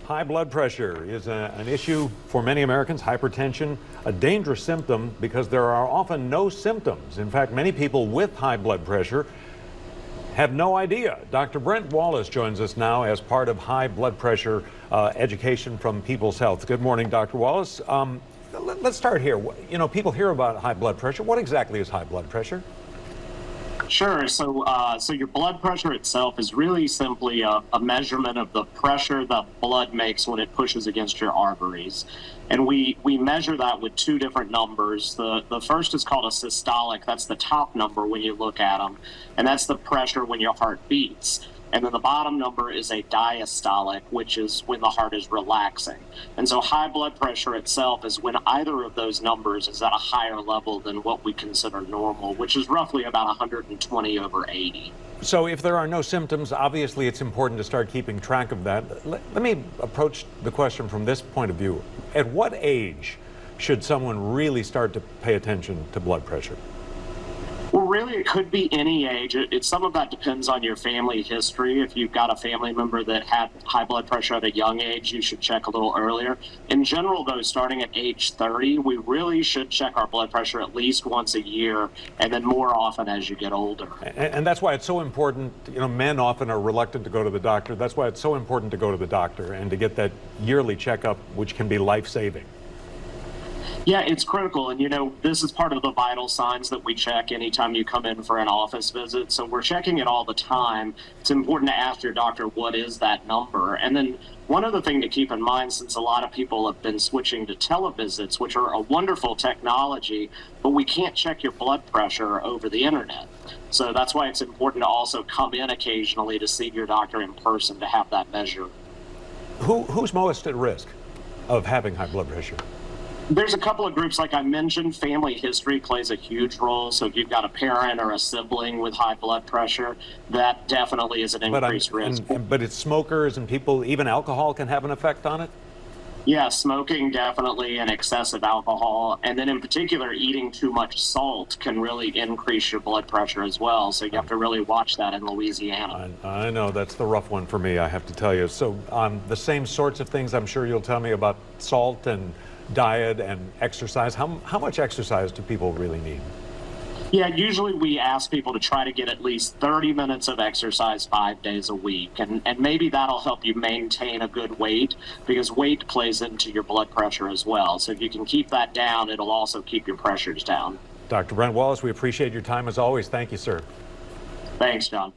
High blood pressure is an issue for many Americans. Hypertension, a dangerous symptom because there are often no symptoms. In fact, many people with high blood pressure have no idea. Dr. Brent Wallis joins us now as part of high blood pressure education from People's Health. Good morning, Dr. Wallis. Let's start here. You know, people hear about high blood pressure. What exactly is high blood pressure? Sure. So your blood pressure itself is really simply a measurement of the pressure that blood makes when it pushes against your arteries. And we measure that with two different numbers. The first is called a systolic. That's the top number when you look at them. And that's the pressure when your heart beats. And then the bottom number is a diastolic, which is when the heart is relaxing. And so high blood pressure itself is when either of those numbers is at a higher level than what we consider normal, which is roughly about 120/80. So if there are no symptoms, obviously it's important to start keeping track of that. Let me approach the question from this point of view. At what age should someone really start to pay attention to blood pressure? Well, really, it could be any age. Some of that depends on your family history. If you've got a family member that had high blood pressure at a young age, you should check a little earlier. In general, though, starting at age 30, we really should check our blood pressure at least once a year, and then more often as you get older. And that's why it's so important. You know, men often are reluctant to go to the doctor. That's why it's so important to go to the doctor and to get that yearly checkup, which can be life-saving. Yeah, it's critical. And, you know, this is part of the vital signs that we check anytime you come in for an office visit. So we're checking it all the time. It's important to ask your doctor, what is that number? And then one other thing to keep in mind, since a lot of people have been switching to televisits, which are a wonderful technology, but we can't check your blood pressure over the internet. So that's why it's important to also come in occasionally to see your doctor in person to have that measure. Who's most at risk of having high blood pressure? There's a couple of groups, like I mentioned. Family history plays a huge role. So if you've got a parent or a sibling with high blood pressure, that definitely is an increased risk. But it's smokers and people, even alcohol can have an effect on it? Yeah, smoking definitely, and excessive alcohol. And then in particular, eating too much salt can really increase your blood pressure as well. So you have to really watch that in Louisiana. I know, that's the rough one for me, I have to tell you. So the same sorts of things I'm sure you'll tell me about salt and diet and exercise. How much exercise do people really need? Yeah, usually we ask people to try to get at least 30 minutes of exercise 5 days a week. And maybe that'll help you maintain a good weight, because weight plays into your blood pressure as well. So if you can keep that down, it'll also keep your pressures down. Dr. Brent Wallis, we appreciate your time as always. Thank you, sir. Thanks, John.